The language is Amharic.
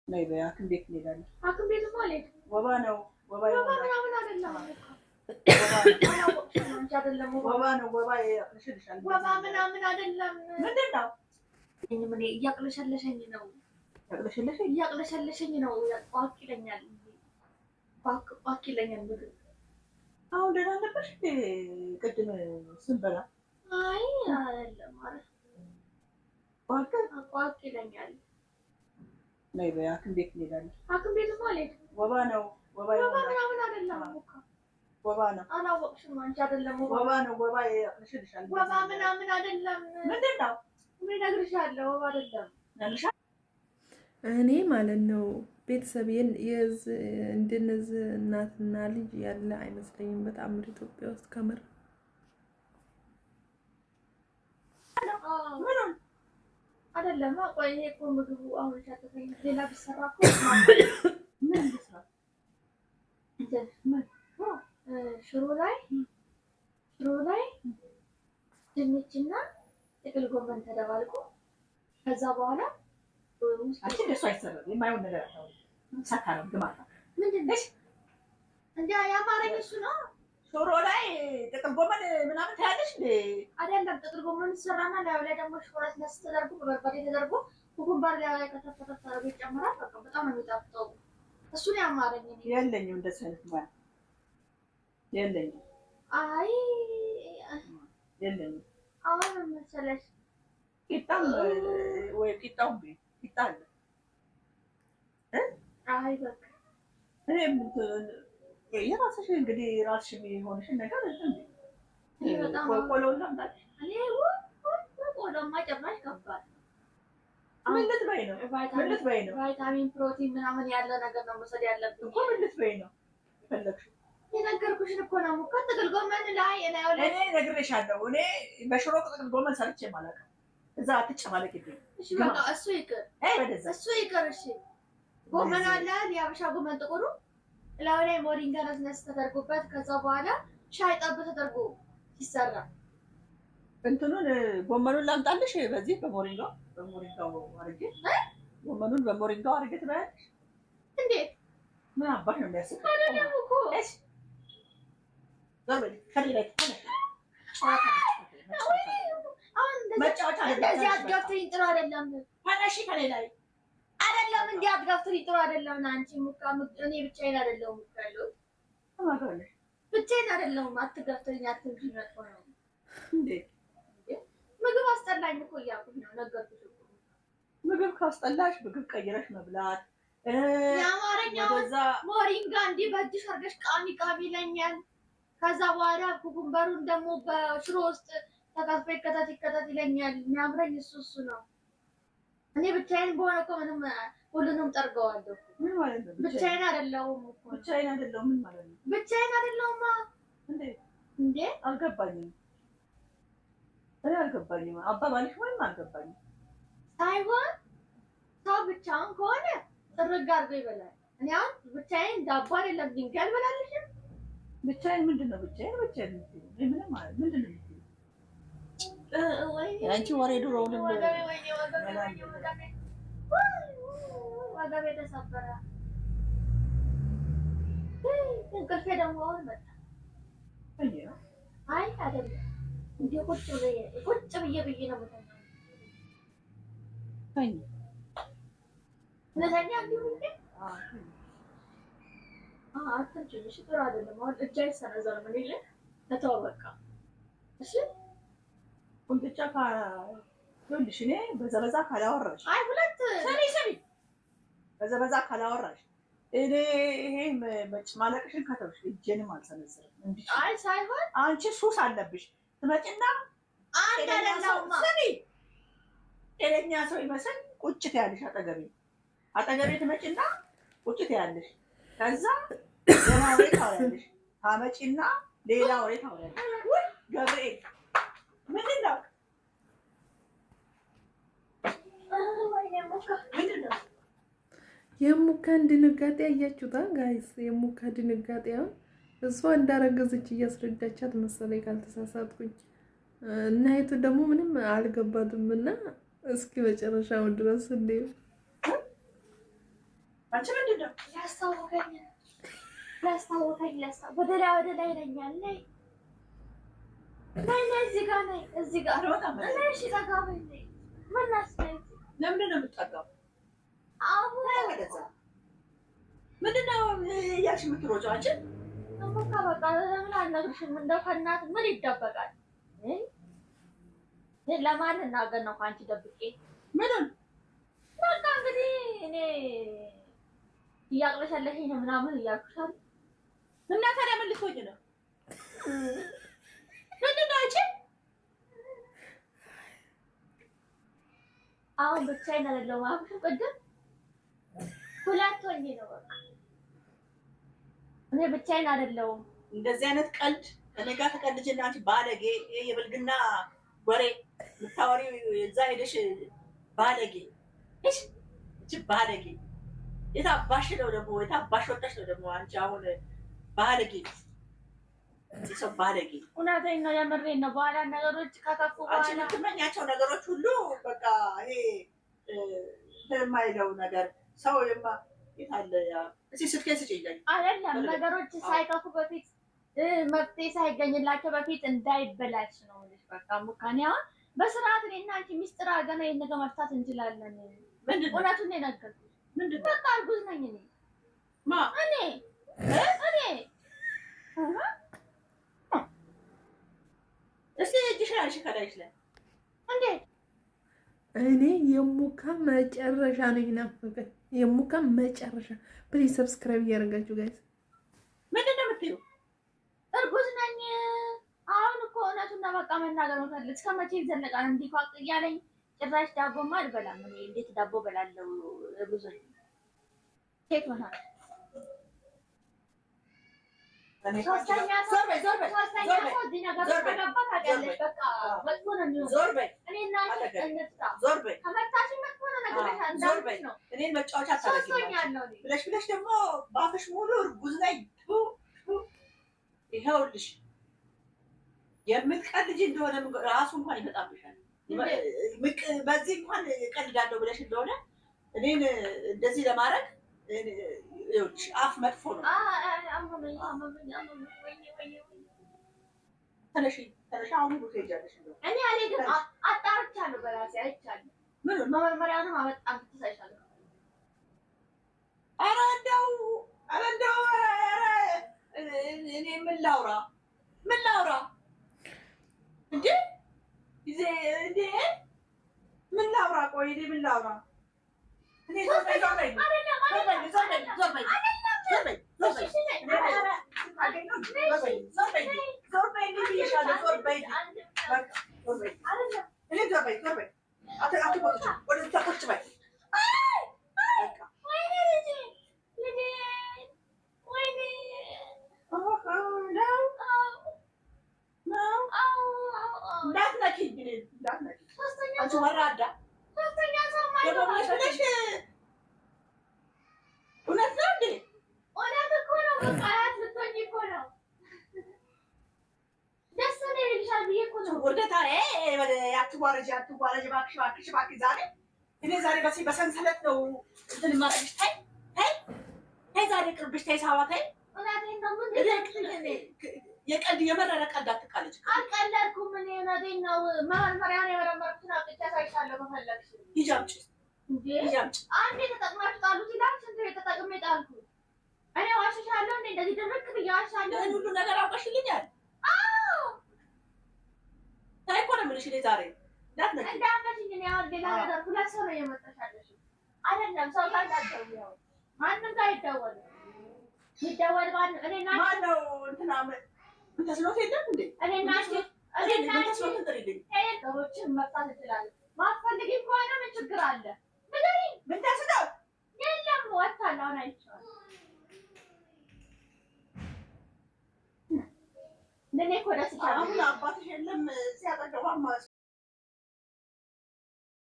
ነይ በይ ሐኪም ቤት እንሄዳለን። ሐኪም ቤት ማለት ወባ ነው። ወባ ምናምን አይደለም። ወባ ነው። ወባ ያቅልሽልሻል። ወባ ምናምን አይደለም። ምንድን ነው? ምን እያቅለሸለሸኝ ነው? እያቅለሸለሸኝ ነው። ቋቅ ይለኛል። ቋቅ ይለኛል ምግብ። አሁን ደህና ነበርሽ? ቅድም ስንበላ አይ አይደለም ማለት ቋቅ ይለኛል። ነይ በይ ሐኪም ቤት እንሄዳለን። ሐኪም ቤት ማለት ወባ ነው። ወባ ምናምን አይደለም። ወባ ነው። አላወቅሽም አንቺ አይደለም። ወባ ነው። ወባ ያቅልሽልሻል። ወባ ምናምን አይደለም። ምንድን ነው? ምን እነግርሻለሁ? ወባ አይደለም። እኔ ማለት ነው ቤተሰቤን እንደነዚህ እናትና ልጅ ያለ አይመስለኝም። በጣም ኢትዮጵያ ውስጥ ከምር አይደለም። ቆይ ይሄ እኮ ምግቡ አሁን ሻተፈኝ ሌላ ቢሰራ እኮ ምን ይሰራ? ሽሮ ላይ ድንችና ጥቅል ጎመን ተደባልቆ ከዛ በኋላ አንቺ እንደሱ አይሰራም። የማይሆን ነገር አታውሪ። ሰካራም ግማታ ምንድን ነው እንዴ? ያማረኝ እሱ ነው። ሽሮ ላይ ጥቅል ጎመን ምናምን ታያለሽ እንዴ? አይደለም። ጥቅል ጎመን ይሰራና ላይ ደግሞ ሽሮ ላይ ተደርጎ በበርበሬ ተደርጎ ኩኩምበር ላይ ከተፈተፈ ተደርጎ ይጨምራል። በቃ በጣም ነው የሚጣፍጠው። እሱ ነው ያማረኝ። የለኝም እንደሱ አይነት ሙያ የለኝም። አይ የለኝም። አሁን መሰለሽ ቂጣም ወይ ቂጣው ቂጣ አለ። አይ በቃ እኔም የራስሽ እንግዲህ ራስሽ የሚሆንሽን ነገር ቆሎና እኔ ቆሎማ ጭራሽ ከባድ ምን ልትበይ ነው? ቫይታሚን ፕሮቲን ምናምን ያለ ነገር ነው መውሰድ ያለብኝ እኮ። ምን ልትበይ ነው የፈለግሽው? የነገርኩሽን እኮ ነው። ጥቅል ጎመን ላይ እኔ ነግሬሻለሁ። እኔ በሽሮ ጥቅል ጎመን ሰርቼ አላውቅም። እዛ አትጨማለቂብኝ። እሺ በቃ እሱ ይቅር፣ እሱ ይቅር። እሺ ጎመን አለ የአበሻ ጎመን ጥቁሩ እላው ላይ ሞሪንጋ ነስነስ ተደርጎበት ከዛ በኋላ ሻይ ጠብ ተደርጎ ሲሰራ እንትኑን ጎመኑን ላምጣልሽ። በዚህ በሞሪንጋው አድርጌ ጎመኑን በሞሪንጋው አድርጌ ትበያለሽ። እንዴት? ምን አባሽ ነው የሚያስብ? አይደለም እኮ እሺ ዘርበል ከሌላ መጫወቻ እንደዚህ አትገፍትሪኝ፣ ጥሩ አይደለም። ተነሺ ከሌላ አይደለም እንዲህ አትገፍትሪኝ፣ ጥሩ አይደለም። አንቺ ሙካ እኔ ብቻዬን አይደለሁም ያለሁት፣ ብቻዬን አይደለሁም። አትገፍትሪኝ፣ አትምጪኝ፣ መጥፎ ነው። እንዴት ምግብ አስጠላኝ እኮ እያልኩሽ ነው። ነገርኩሽ እኮ ምግብ ካስጠላሽ ምግብ ቀይረሽ መብላት። የአማርኛው ሞሪንጋ እንዲህ በእጅሽ አድርገሽ ቃሚ ቃሚ ይለኛል። ከዛ በኋላ ኩኩምበሩን ደግሞ በሽሮ ውስጥ ተከትፎ ይከተት ይለኛል። የሚያምረኝ እሱ ነው። እኔ ብቻዬን በሆነ እኮ ምንም ሁሉንም ጠርገዋለሁ። ምን ማለት ነው? ብቻዬን አይደለሁም እኮ። ብቻዬን አይደለሁም ምን ማለት ነው? ብቻዬን አይደለሁማ። እንዴ አልገባኝም። እኔ አልገባኝም። አባባልሽ ወይም አልገባኝም። ሳይሆን ሰው ብቻውን ከሆነ ጥርግ አድርጎ ይበላል። እኔ አሁን ብቻዬን ዳቦ አይደለም ድንጋይ አልበላልሽም። ብቻዬን ምንድን ነው? ብቻዬን ምንም ማለት ምንድን ነው? አንቺ ወሬ ድሮ ወገቤ ተሰበረ። እንቅልፌ ደግሞ አሁን መጣ። አይ አይደለም እንዲሁ ቁጭ ብዬ ነው የምተኛው። ለተኛ እንዲሁ አትንጭኝ። እሺ ጥሩ አይደለም። አሁን እጅ አይሰነዘርም። ምን ይለ ተተው በቃ እሺ። ቁንጥጫ ይኸውልሽ እኔ በዘበዛ ካላወራሽ አይ ሁለት ሰሚ በዘበዛ ካላወራሽ እኔ ይሄ ማለቅሽን ከተውሽ እጄንም አልሰነዝርም። እንዴ አይ ሳይሆን አንቺ ሱስ አለብሽ። ትመጪና አንድ አይደለም ሰሚ ጤነኛ ሰው ይመስል ቁጭ ትያለሽ። አጠገቤ ትመጪና ቁጭ ትያለሽ። ከዛ ሌላ ወሬ ታወሪያለሽ። ታመጪና ሌላ ወሬ ታወሪያለሽ። ወይ ገብርኤል ምንድን ነው? የሙካን ድንጋጤ አያችሁታ ጋይስ? የሙካ ድንጋጤ እሷ እንዳረገዘች እያስረዳቻት መሰለኝ ካልተሳሳትኩኝ። እና ይቱ ደግሞ ምንም አልገባትም እና እስኪ መጨረሻው ድረስ እንዴ አንቺ ምንድን ነው ያስታወቀኝ ወደ ላይ ይለኛል። ነይ እዚህ ጋር ነይ፣ እዚህ ጋር እሺ፣ ጠጋ በይ። ለምንድን ነው የምትጠጋው? ምንድን ነው እያልሽ የምትሮጪው አንቺ? በቃ ለምን አልነግርሽም? እንደው ከእናት ምን ይደበቃል? ለማን እናገር ነው ከአንቺ ደብቄ? ምንም በቃ እንግዲህ እኔ እያቅለሸለሽኝ ነው ምናምን እያልኩሻል። እና ታዲያ ምን ልትሆኝ ነው? ምንድን ነው አንቺ? አሁን ብቻዬን አይደለሁም አልኩሽ ቅድም። ሁለት ሆኜ ነው በቃ እኔ ብቻዬን አይደለሁም። እንደዚህ አይነት ቀልድ ከእኔ ጋር ተቀልጅና አንቺ ባለጌ፣ የብልግና ወሬ የምታወሪው እዛ ሄደሽ ባለጌ። እሺ እቺ ባለጌ የታባሽ ነው ደግሞ የታባሽ ወጣሽ ነው ደግሞ አንቺ አሁን ባለጌ። ሰው ባለጌ እውነቴን ነው የምሬን ነው። በኋላ ነገሮች ከከፉ በኋላ አንቺ የምትመኛቸው ነገሮች ሁሉ በቃ ይሄ የማይለው ነገር ሰው የታለ ያ እሺ ስልኬን ስጪኝ አይደለም ነገሮች ሳይከፉ በፊት መፍትሄ ሳይገኝላቸው በፊት እንዳይበላሽ ነው ልጅ በቃ ሙካኔ አሁን በስርዓት እኔና አንቺ ሚስጥር አድርገን ይሄን ነገር መፍታት እንችላለን። እውነቱን ነው የነገርኩሽ። ምንድን ነው በቃ እርጉዝ ነኝ እኔ ማ እኔ እስኪ እጅሽን አንሺ ከላይሽ ላይ እንዴት እኔ የሙካ መጨረሻ ነው ይናፈቀኝ። የሙካ መጨረሻ ፕሊዝ ሰብስክራይብ እያደረጋችሁ ጋይስ። ምንድን ነው የምትይው? እርጉዝ ነኝ። አሁን እኮ እውነቱን ነው በቃ መናገር መፈልግ እስከ መቼ ይዘለቃል? እንዲህ ቋቅ እያለኝ ጭራሽ ዳቦማ አልበላም እኔ። እንዴት ዳቦ በላለው? እርጉዝ ነኝ። ኬክ መናል ሶስተኛ ሰው እዚህ ነገር ከገባ ታውቂያለሽ በቃ መጥፎ ነው የሚሆነው። ዞር በይ እኔና አንቺ እንፍታ። ዞር በይ ከመታሽኝ መጥፎ ነው ነገርሽ። ዞር በይ እኔን መጫወቻ አታደርጊም ብለሽ ደግሞ በአፍሽ ሙሉ እርጉዝ ነኝ ይኸውልሽ የምትቀልጂ እንደሆነ ራሱ እንኳን ይመጣብሻል። በዚህ እንኳን እቀልዳለሁ ብለሽ እንደሆነ እኔን እንደዚህ ለማድረግ ይኸውልሽ አፍ መጥፎ ነው። ተነሺ አሁን ሁሉ ትሄጃለሽ። እኔ አልሄድም። አጣርቻለሁ በራሴ አይቻለሁ። ምኑን መመርመሪያውንም አመጣም ትሰሻለሁ። ኧረ እንደው እኔ ምን ላውራ እንዴ ምን ላውራ? ቆይ እኔ ምን ላውራ? ዞር በይ ወራዳ እውነት ነው እንዴ? እውነት እኮ ነው። በቃ አያት ልትሆኚ እኮ ነው። ደስ ነው ይልሻል ብዬ እኮ ነው። ውርደታ አትዋረጂ እባክሽ። ዛሬ እኔ በሰንሰለት ነው እንትን የማደርግሽ። ተይ ዛሬ ቅርብሽ። ተይ ሳዋ ተይ። እውነቴን ነው። ምን የቀልድ የመረረ ቀልድ አትቃለች። አልቀለድኩም እኔ እውነቴን ነው። መመርመሪያውን የመረመርኩትን አውጥቼ አሳይሻለሁ ከፈለግሽ። ሂጂ አምጪ አንዴ ተጠቅማችሁ ጣሉት ይላል። ስንት ተጠቅሜ ጣልኩ? እኔ ዋሽሻለሁ እንዴ? እንደዚህ ድርቅ ብዬ ዋሻለሁ? ሁሉ ነገር አውቀሽልኛል። ታይ እኮ ነው የምልሽ እኔ ዛሬ እንዳትነኪኝ። እኔ አሁን ሌላ ነገር ሁለት ሰው ነው እየመጣሽ አይደለም። ሰው ጋር እንዳትደውይ። ማንም ጋር አይደወልም። የሚደወል ማነው? እንትና ምን ተስኖት የለም እንዴ? እኔና ነገሮችን መፍታት እንችላለን። ማትፈልጊ ከሆነ ምን ችግር አለ? ንገሪኝ። ምን ተስኖት? የለም ወጥታለሁ። አሁን አይቼዋለሁ። እኔ እኮ ደስ ይላል። አሁን አባትሽ የለም ሲያጠገባ